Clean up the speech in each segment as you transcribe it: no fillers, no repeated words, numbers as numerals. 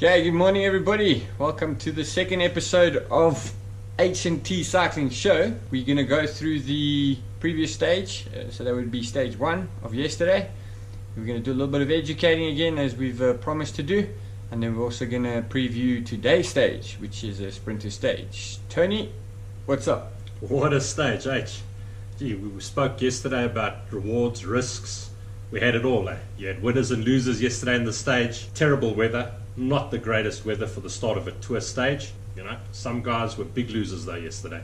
Okay, good morning everybody. Welcome to the second episode of H&T Cycling Show. We're going to go through the previous stage, so that would be stage 1 of yesterday. We're going to do a little bit of educating again as we've promised to do, and then we're also going to preview today's stage, which is a sprinter stage. Tony, what's up? What a stage, H. Gee, we spoke yesterday about rewards, risks. We had it all, eh? You had winners and losers yesterday in the stage. Terrible weather. Not the greatest weather for the start of a tour stage. You know, some guys were big losers though yesterday.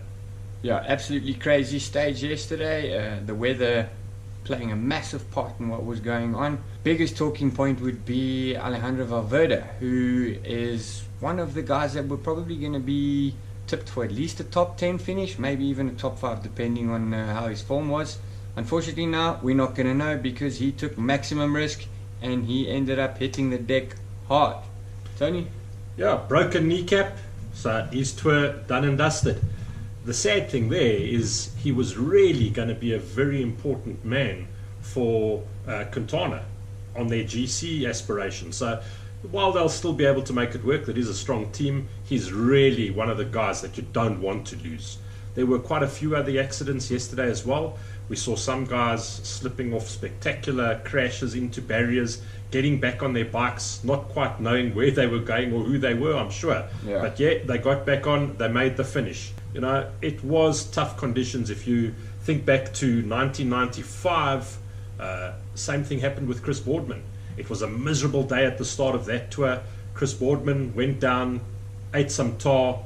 Yeah, absolutely crazy stage yesterday. The weather playing a massive part in what was going on. Biggest talking point would be Alejandro Valverde, who is one of the guys that were probably going to be tipped for at least a top 10 finish, maybe even a top 5 depending on how his form was. Unfortunately now we're not going to know because he took maximum risk and he ended up hitting the deck hard. Tony? Yeah, broken kneecap, so his tour done and dusted. The sad thing there is he was really going to be a very important man for Quintana on their GC aspirations. So while they'll still be able to make it work, that is a strong team, he's really one of the guys that you don't want to lose. There were quite a few other accidents yesterday as well. We saw some guys slipping off spectacular crashes into barriers, getting back on their bikes, not quite knowing where they were going or who they were, I'm sure. Yeah. But yeah, they got back on, they made the finish. You know, it was tough conditions. If you think back to 1995, same thing happened with Chris Boardman. It was a miserable day at the start of that tour. Chris Boardman went down, ate some tar.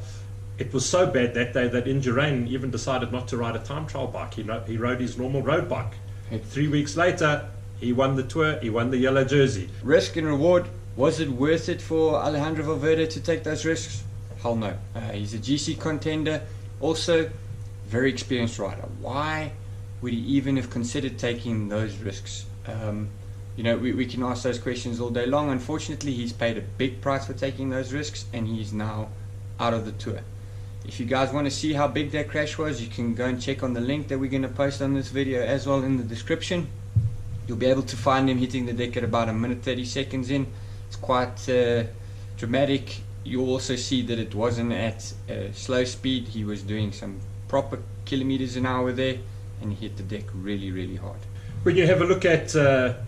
It was so bad that day that Indurain even decided not to ride a time trial bike. He rode his normal road bike. 3 weeks later, he won the tour, he won the yellow jersey. Risk and reward, was it worth it for Alejandro Valverde to take those risks? Hell no. He's a GC contender, also very experienced rider. Why would he even have considered taking those risks? You know, we can ask those questions all day long. Unfortunately, he's paid a big price for taking those risks and he's now out of the tour. If you guys want to see how big that crash was, you can go and check on the link that we're going to post on this video as well in the description. You'll be able to find him hitting the deck at about 1 minute 30 seconds in. It's quite dramatic. You'll also see that it wasn't at slow speed. He was doing some proper kilometers an hour there and he hit the deck really, really hard. When you have a look at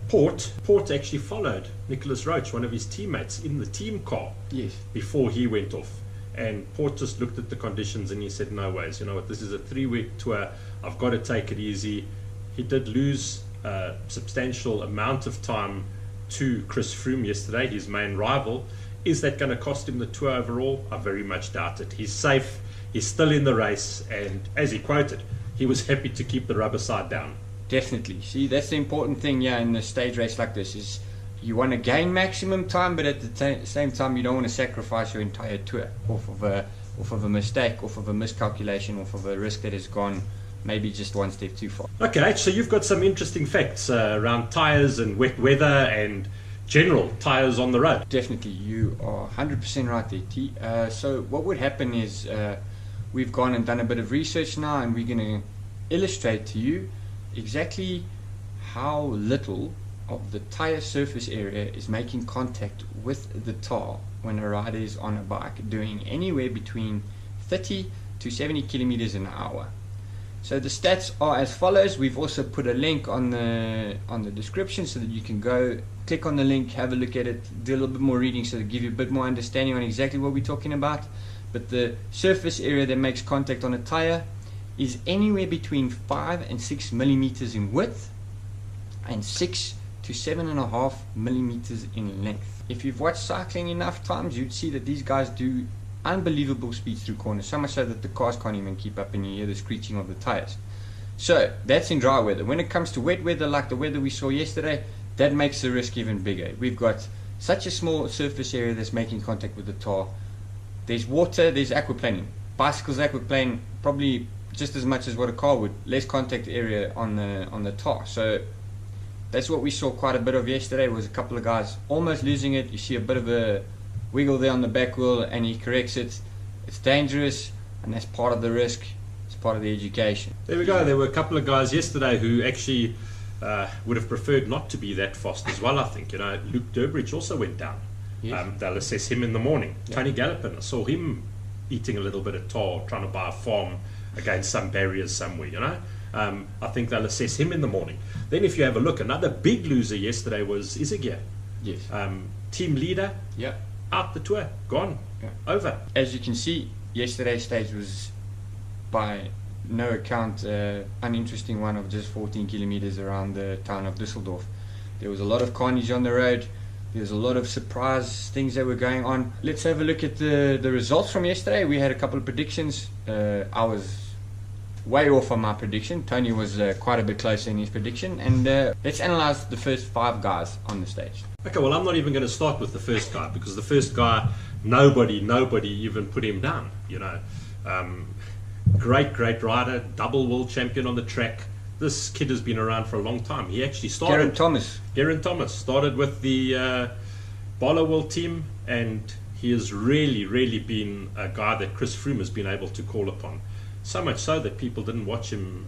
Port actually followed Nicholas Roach, one of his teammates, in the team car. Yes. Before he went off. And Port just looked at the conditions and he said, no ways, you know what, this is a 3-week tour, I've got to take it easy. He did lose a substantial amount of time to Chris Froome yesterday, his main rival. Is that going to cost him the tour overall? I very much doubt it. He's safe, he's still in the race, and as he quoted, he was happy to keep the rubber side down. Definitely. See, that's the important thing in a stage race like this is you want to gain maximum time, but at the same time you don't want to sacrifice your entire tour off of a mistake, off of a miscalculation, off of a risk that has gone maybe just one step too far. Okay, so you've got some interesting facts around tyres and wet weather and general tyres on the road. Definitely, you are 100% right there, T. So what would happen is we've gone and done a bit of research now and we're going to illustrate to you exactly how little of the tire surface area is making contact with the tar when a rider is on a bike doing anywhere between 30 to 70 kilometers an hour. So the stats are as follows. We've also put a link on the description so that you can go click on the link, have a look at it, do a little bit more reading so to give you a bit more understanding on exactly what we're talking about. But the surface area that makes contact on a tire is anywhere between 5 and 6 millimeters in width and 6 to 7.5 millimeters in length. If you've watched cycling enough times, you'd see that these guys do unbelievable speeds through corners, so much so that the cars can't even keep up and you hear the screeching of the tires. So that's in dry weather. When it comes to wet weather like the weather we saw yesterday, that makes the risk even bigger. We've got such a small surface area that's making contact with the tar. There's water, there's aquaplaning. Bicycles aquaplane probably just as much as what a car would, less contact area on the tar. So that's what we saw quite a bit of yesterday, was a couple of guys almost losing it. You see a bit of a wiggle there on the back wheel and he corrects it. It's dangerous and that's part of the risk. It's part of the education. There we go. There were a couple of guys yesterday who actually would have preferred not to be that fast as well, I think. You know, Luke Durbridge also went down. Yes. They'll assess him in the morning. Yeah. Tony Gallopin, I saw him eating a little bit of tar, trying to buy a farm against some barriers somewhere, you know. I think they'll assess him in the morning. Then if you have a look, another big loser yesterday was Izagia. Yes. Team leader, Yeah. out the tour, gone, Yeah. over. As you can see, yesterday's stage was by no account uninteresting one of just 14 kilometers around the town of Düsseldorf. There was a lot of carnage on the road. There's a lot of surprise things that were going on. Let's have a look at the results from yesterday. We had a couple of predictions. I was way off on my prediction. Tony was quite a bit closer in his prediction. And let's analyze the first 5 guys on the stage. Okay, well, I'm not even going to start with the first guy, because the first guy, nobody even put him down, you know. Great rider, double world champion on the track. This kid has been around for a long time. He actually started... Geraint Thomas started with the Bolo World team, and he has really been a guy that Chris Froome has been able to call upon. So much so that people didn't watch him.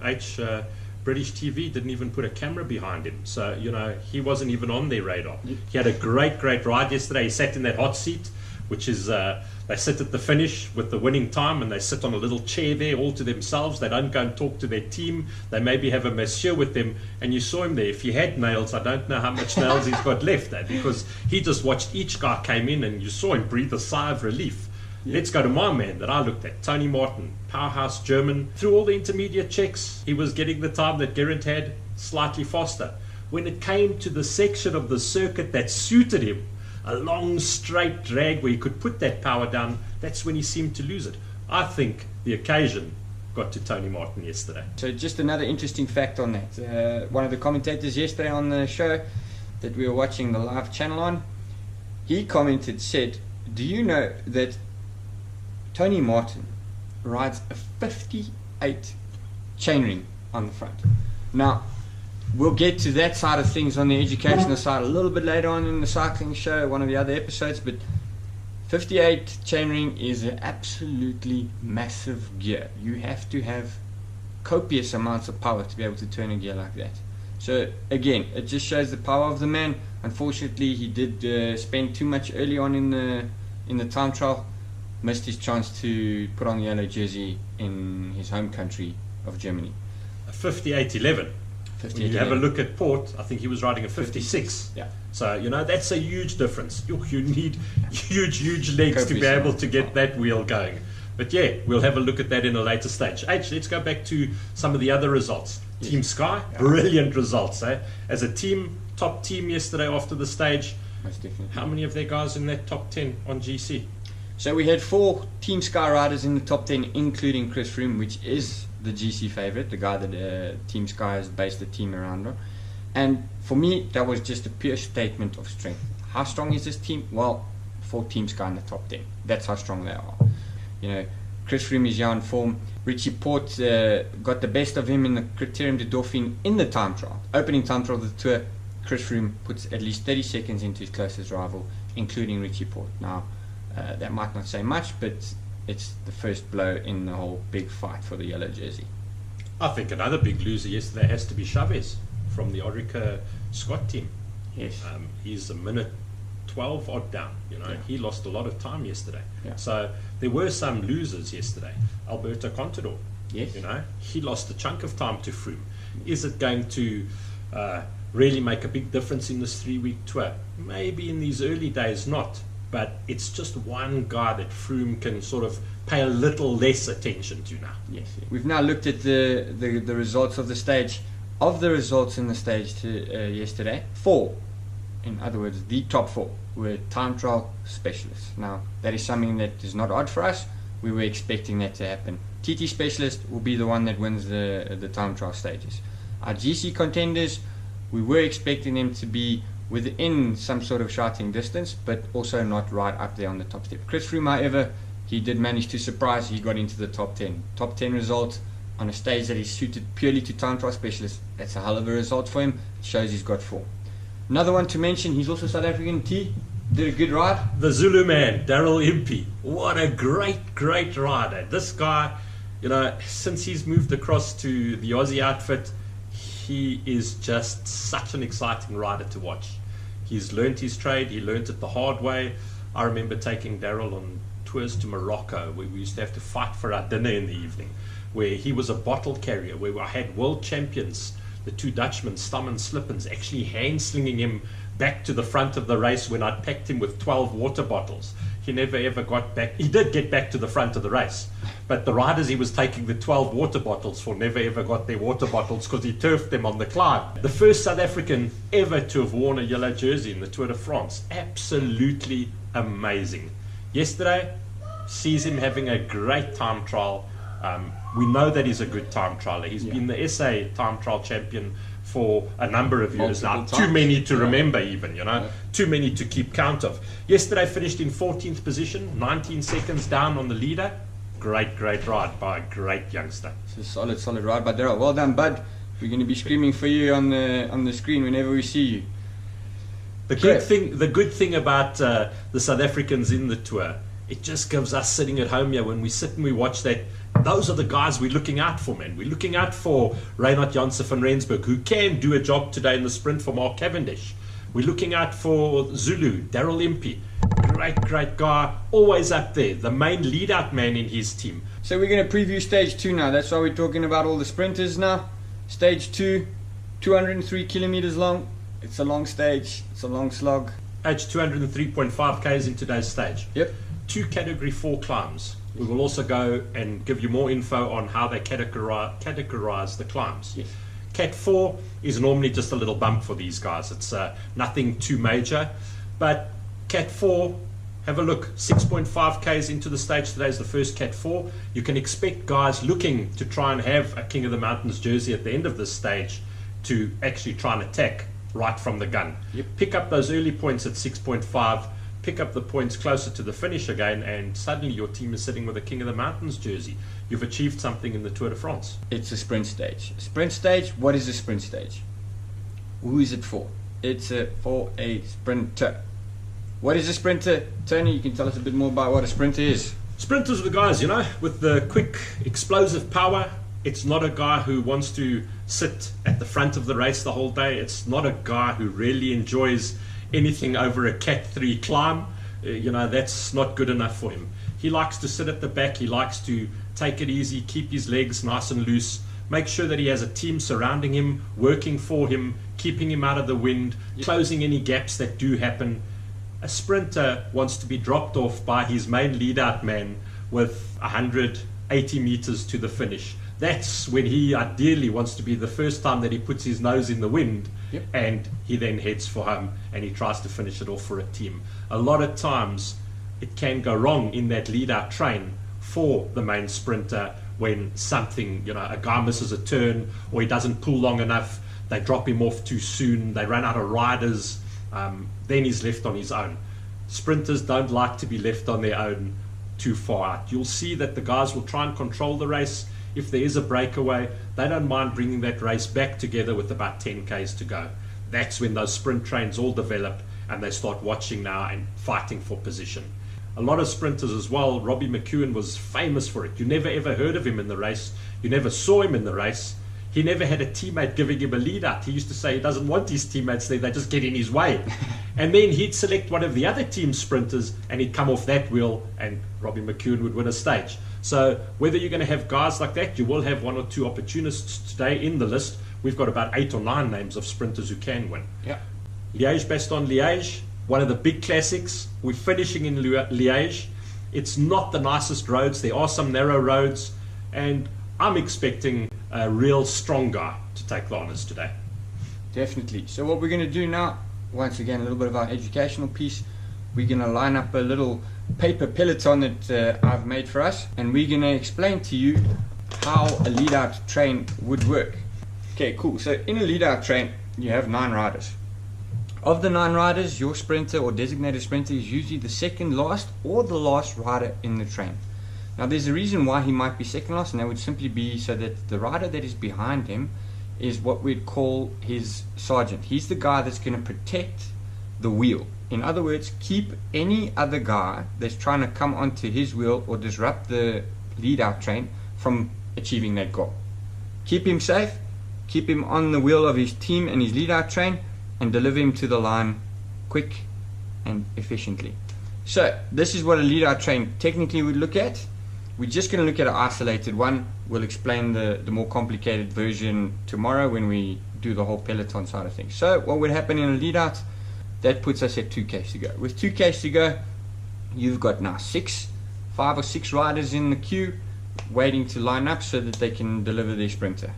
British TV didn't even put a camera behind him. So, you know, he wasn't even on their radar. Yep. He had a great ride yesterday. He sat in that hot seat, which is... they sit at the finish with the winning time, and they sit on a little chair there all to themselves. They don't go and talk to their team. They maybe have a masseur with them, and you saw him there. If he had nails, I don't know how much nails he's got left, because he just watched each guy came in, and you saw him breathe a sigh of relief. Yeah. Let's go to my man that I looked at, Tony Martin, powerhouse German. Through all the intermediate checks, he was getting the time that Geraint had, slightly faster. When it came to the section of the circuit that suited him, a long straight drag where he could put that power down, that's when he seemed to lose it. I think the occasion got to Tony Martin yesterday. So just another interesting fact on that. One of the commentators yesterday on the show that we were watching the live channel on, he said, do you know that Tony Martin rides a 58 chainring on the front? Now, we'll get to that side of things on the educational side a little bit later on in the cycling show, one of the other episodes, but 58 chainring is an absolutely massive gear. You have to have copious amounts of power to be able to turn a gear like that. So again, it just shows the power of the man. Unfortunately, he did spend too much early on in the time trial, missed his chance to put on the yellow jersey in his home country of Germany. A 58.11. When you have a look at Port, I think he was riding a 56. Yeah. So, you know, that's a huge difference. You need huge legs to be able to get that wheel going. But yeah, we'll have a look at that in a later stage. Let's go back to some of the other results. Yes. Team Sky, brilliant results. As a team, top team yesterday after the stage. Most definitely. How many of their guys in that top 10 on GC? So we had 4 Team Sky riders in the top 10, including Chris Froome, which is the GC favorite, the guy that Team Sky has based the team around on. And for me, that was just a pure statement of strength. How strong is this team? Well, 4 Team Sky in the top 10. That's how strong they are. You know, Chris Froome is in form. Richie Port got the best of him in the Criterium de Dauphiné in the time trial. Opening time trial of the Tour, Chris Froome puts at least 30 seconds into his closest rival, including Richie Port. Now, that might not say much, but it's the first blow in the whole big fight for the yellow jersey. I think another big loser yesterday has to be Chavez from the Orica Scott team. Yes. He's a minute 12 odd down. You know, he lost a lot of time yesterday. Yeah. So there were some losers yesterday. Alberto Contador. Yes. You know, he lost a chunk of time to Froome. Is it going to really make a big difference in this 3-week tour? Maybe in these early days not. But it's just one guy that Froome can sort of pay a little less attention to now. Yes. We've now looked at the results of the stage. Of the results in the stage yesterday, 4, in other words, the top 4, were time trial specialists. Now, that is something that is not odd for us. We were expecting that to happen. TT specialist will be the one that wins the time trial stages. Our GC contenders, we were expecting them to be within some sort of shouting distance, but also not right up there on the top step. Chris Froome, however, he did manage to surprise. He got into the top 10. Top 10 result on a stage that is suited purely to time trial specialists. That's a hell of a result for him. It shows he's got form. Another one to mention, he's also South African T. Did a good ride. The Zulu man, Daryl Impey. What a great rider. This guy, you know, since he's moved across to the Aussie outfit, he is just such an exciting rider to watch. He's learnt his trade. He learnt it the hard way. I remember taking Daryl on tours to Morocco, where we used to have to fight for our dinner in the evening, where he was a bottle carrier, where I had world champions, the two Dutchmen, Stam and Slippens, actually hand-slinging him back to the front of the race when I'd packed him with 12 water bottles. He never ever got back. He did get back to the front of the race, but the riders he was taking the 12 water bottles for never ever got their water bottles because he turfed them on the climb. The first South African ever to have worn a yellow jersey in the Tour de France. Absolutely amazing. Yesterday, sees him having a great time trial. We know that he's a good time trialer. He's been the SA time trial champion for a number of years now. Too many to remember even, too many to keep count of. Yesterday finished in 14th position, 19 seconds down on the leader. Great ride by a great youngster. It's a solid ride by Daryl. Well done, bud. We're going to be screaming for you on the screen whenever we see you. The good thing about the South Africans in the Tour, it just gives us sitting at home here, when we sit and we watch that, those are the guys we're looking out for, man. We're looking out for Reinhard Janssen van Rensburg, who can do a job today in the sprint for Mark Cavendish. We're looking out for Zulu, Daryl Impey. Great guy, always up there, the main lead-out man in his team. So we're going to preview stage 2 now. That's why we're talking about all the sprinters now. Stage 2, 203 kilometers long. It's a long stage, it's a long slog. 203.5 k's in today's stage. Yep. 2 category 4 climbs. We will also go and give you more info on how they categorize the climbs. Yes. Cat 4 is normally just a little bump for these guys. It's nothing too major. But Cat 4, have a look, 6.5 k's into the stage. Today is the first Cat 4. You can expect guys looking to try and have a King of the Mountains jersey at the end of this stage to actually try and attack right from the gun. Yep. Pick up those early points at 6.5, pick up the points closer to the finish again, and suddenly your team is sitting with a King of the Mountains jersey. You've achieved something in the Tour de France. It's a sprint stage. Sprint stage, what is a sprint stage? Who is it for? It's for a sprinter. What is a sprinter? Tony, you can tell us a bit more about what a sprinter is. Sprinters are the guys, with the quick, explosive power. It's not a guy who wants to sit at the front of the race the whole day. It's not a guy who really enjoys anything over a Cat 3 climb. That's not good enough for him. He likes to sit at the back. He likes to take it easy, keep his legs nice and loose, make sure that he has a team surrounding him, working for him, keeping him out of the wind, closing any gaps that do happen. A sprinter wants to be dropped off by his main lead-out man with 180 meters to the finish. That's when he ideally wants to be the first time that he puts his nose in the wind, and he then heads for home and he tries to finish it off for a team. A lot of times it can go wrong in that lead-out train for the main sprinter when something, a guy misses a turn or he doesn't pull long enough, they drop him off too soon, they run out of riders, then he's left on his own. Sprinters don't like to be left on their own too far out. You'll see that the guys will try and control the race. If there is a breakaway, they don't mind bringing that race back together with about 10 k's to go. That's when those sprint trains all develop and they start watching now and fighting for position. A lot of sprinters as well. Robbie McEwen was famous for it. You never ever heard of him in the race. You never saw him in the race. He never had a teammate giving him a lead out. He used to say he doesn't want his teammates there, they just get in his way. And then he'd select one of the other team sprinters and he'd come off that wheel and Robbie McEwen would win a stage. So whether you're going to have guys like that, you will have 1 or 2 opportunists today in the list. We've got about 8 or 9 names of sprinters who can win. Yeah. Liège-Bastogne-Liège, one of the big classics. We're finishing in Liège. It's not the nicest roads. There are some narrow roads, and I'm expecting a real strong guy to take the honours today. Definitely. So what we're going to do now, once again, a little bit of our educational piece. We're going to line up a little paper peloton that I've made for us, and we're going to explain to you how a lead-out train would work. Okay, cool. So in a lead-out train, you have 9 riders. Of the 9 riders, your sprinter or designated sprinter is usually the second last or the last rider in the train. Now there's a reason why he might be second last, and that would simply be so that the rider that is behind him is what we'd call his sergeant. He's the guy that's going to protect the wheel. In other words, keep any other guy that's trying to come onto his wheel or disrupt the lead-out train from achieving that goal. Keep him safe, keep him on the wheel of his team and his lead-out train, and deliver him to the line quick and efficiently. So this is what a lead out train technically would look at. We're just going to look at an isolated one. We'll explain the more complicated version tomorrow when we do the whole peloton side of things. So what would happen in a lead out, that puts us at 2Ks to go. With 2Ks to go, you've got now 5 or 6 riders in the queue waiting to line up so that they can deliver their sprinter.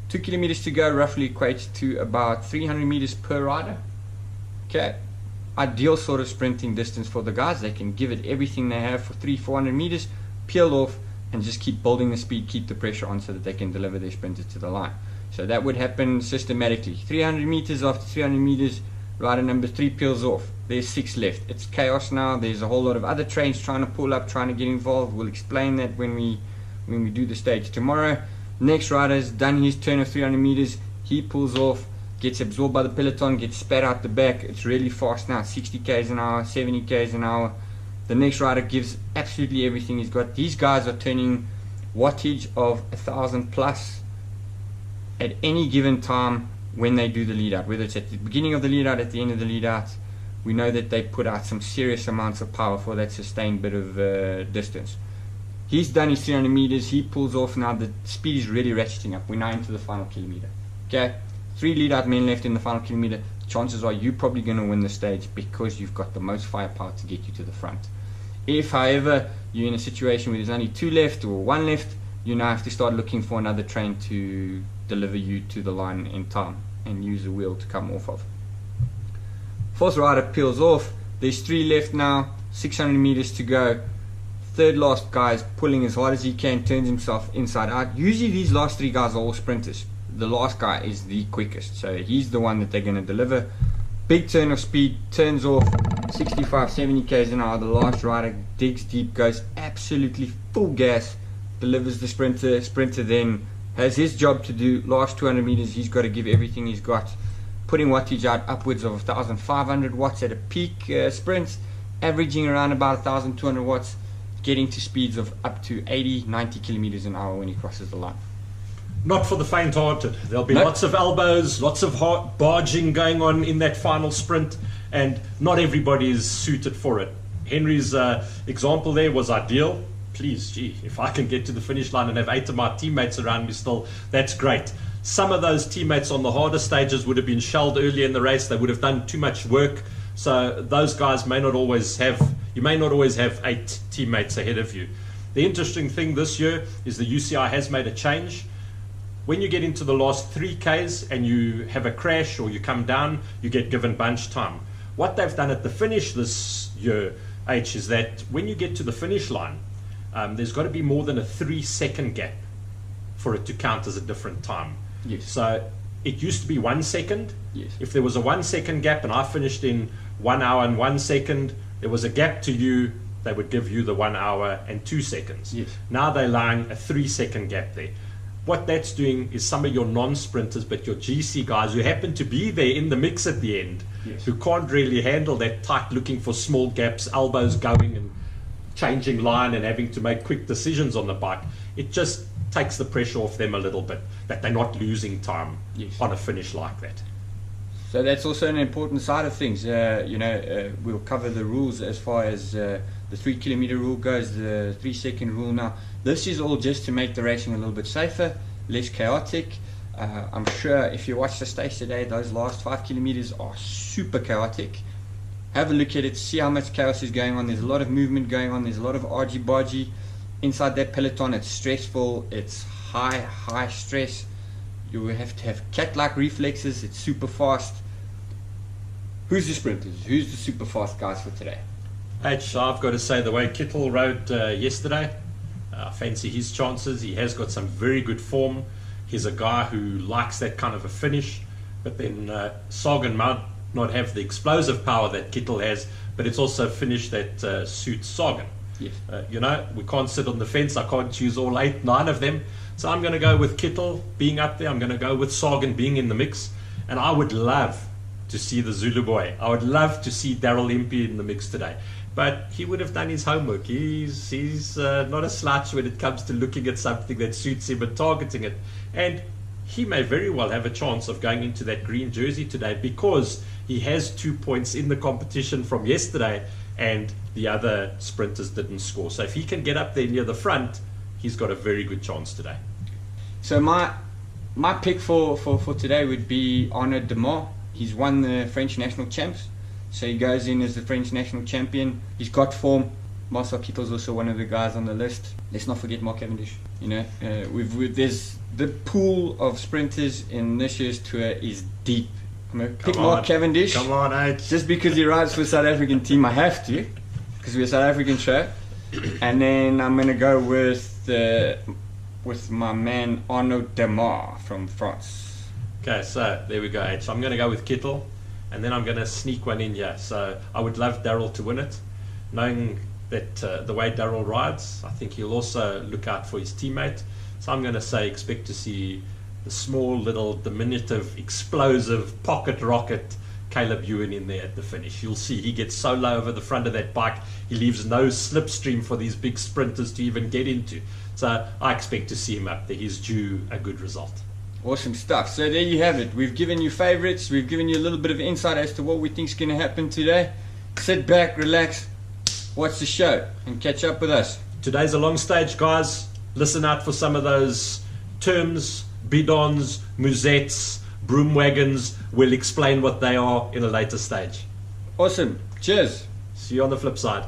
2 kilometers to go roughly equates to about 300 meters per rider. Okay, ideal sort of sprinting distance for the guys. They can give it everything they have for 300-400 meters, peel off, and just keep building the speed, keep the pressure on so that they can deliver their sprinter to the line. So that would happen systematically. 300 meters, after 300 meters, rider number 3 peels off. There's 6 left. It's chaos now. There's a whole lot of other trains trying to pull up, trying to get involved. We'll explain that when we do the stage tomorrow. Next rider's done his turn of 300 meters. He pulls off, gets absorbed by the peloton, gets spat out the back. It's really fast now, 60 k's an hour, 70 k's an hour. The next rider gives absolutely everything he's got. These guys are turning wattage of 1,000 plus at any given time when they do the lead out, whether it's at the beginning of the lead out, at the end of the lead out. We know that they put out some serious amounts of power for that sustained bit of distance. He's done his 300 meters, he pulls off now. The speed is really ratcheting up. We're now into the final kilometer. Okay, 3 lead out men left in the final kilometer. Chances are you're probably going to win the stage because you've got the most firepower to get you to the front. If, however, you're in a situation where there's only 2 left or 1 left, you now have to start looking for another train to deliver you to the line in time and use a wheel to come off of. 4th rider peels off. There's 3 left now, 600 meters to go. 3rd last guy is pulling as hard as he can, turns himself inside out. Usually these last 3 guys are all sprinters. The last guy is the quickest, so he's the one that they're going to deliver. Big turn of speed, turns off 65-70 k's an hour. The last rider digs deep, goes absolutely full gas, delivers the sprinter. Sprinter then has his job to do. Last 200 meters, he's got to give everything he's got, putting wattage out upwards of 1,500 watts at a peak sprint, averaging around about 1,200 watts, getting to speeds of up to 80-90 kilometers an hour when he crosses the line. Not for the faint-hearted. There'll be lots of elbows, lots of hard barging going on in that final sprint, and not everybody is suited for it. Henry's example there was ideal. Please, gee, if I can get to the finish line and have 8 of my teammates around me still, that's great. Some of those teammates on the harder stages would have been shelled early in the race. They would have done too much work. So those guys may not always have, you may not always have 8 teammates ahead of you. The interesting thing this year is the UCI has made a change. When you get into the last 3Ks and you have a crash or you come down, you get given bunch time. What they've done at the finish this year, H, is that when you get to the finish line, there's got to be more than a 3-second gap for it to count as a different time. Yes. So it used to be 1 second. Yes. If there was a 1 second gap and I finished in 1 hour and 1 second, there was a gap to you, they would give you the 1 hour and 2 seconds. Yes. Now they're allowing a 3-second gap there. What that's doing is some of your non-sprinters, but your GC guys who happen to be there in the mix at the end, yes, who can't really handle that tight, looking for small gaps, elbows going and changing line and having to make quick decisions on the bike, it just takes the pressure off them a little bit, that they're not losing time, yes, on a finish like that. So that's also an important side of things. We'll cover the rules as far as the 3 kilometer rule goes, the 3-second rule now. This is all just to make the racing a little bit safer, less chaotic. I'm sure if you watch the stage today, those last 5 kilometers are super chaotic. Have a look at it, see how much chaos is going on. There's a lot of movement going on, there's a lot of argy-bargy. Inside that peloton, it's stressful, it's high stress. You will have to have cat-like reflexes, it's super fast. Who's the sprinters? Who's the super fast guys for today? H, I've got to say, the way Kittel rode yesterday, I fancy his chances. He has got some very good form. He's a guy who likes that kind of a finish, but then Sagan might not have the explosive power that Kittel has, but it's also a finish that suits Sagan. Yes. We can't sit on the fence. I can't choose all 8, 9 of them. So I'm going to go with Kittel being up there. I'm going to go with Sagan being in the mix. And I would love to see the Zulu boy. I would love to see Daryl Impey in the mix today. But he would have done his homework. He's not a slouch when it comes to looking at something that suits him and targeting it. And he may very well have a chance of going into that green jersey today because He has 2 points in the competition from yesterday, and the other sprinters didn't score. So if he can get up there near the front, he's got a very good chance today. So my pick for today would be Arnaud Demar. He's won the French national champs, so he goes in as the French national champion. He's got form. Marcel Kittel's also one of the guys on the list. Let's not forget Mark Cavendish. You know, there's the pool of sprinters in this year's tour is deep. I'm going to pick Mark Cavendish. Come on, H. Just because he rides for the South African team, I have to, because we're a South African show. And then I'm going to go with my man Arnaud Demar from France. Okay, so there we go, H. So I'm going to go with Kittel, and then I'm going to sneak one in here. So I would love Daryl to win it, knowing that the way Daryl rides, I think he'll also look out for his teammate. So I'm going to say expect to see the small, little, diminutive, explosive, pocket rocket Caleb Ewan in there at the finish. You'll see he gets so low over the front of that bike, he leaves no slipstream for these big sprinters to even get into. So I expect to see him up there. He's due a good result. Awesome stuff. So there you have it. We've given you favorites. We've given you a little bit of insight as to what we think is going to happen today. Sit back, relax, watch the show, and catch up with us. Today's a long stage, guys. Listen out for some of those terms, bidons, musettes, broom wagons. We'll explain what they are in a later stage. Awesome. Cheers. See you on the flip side.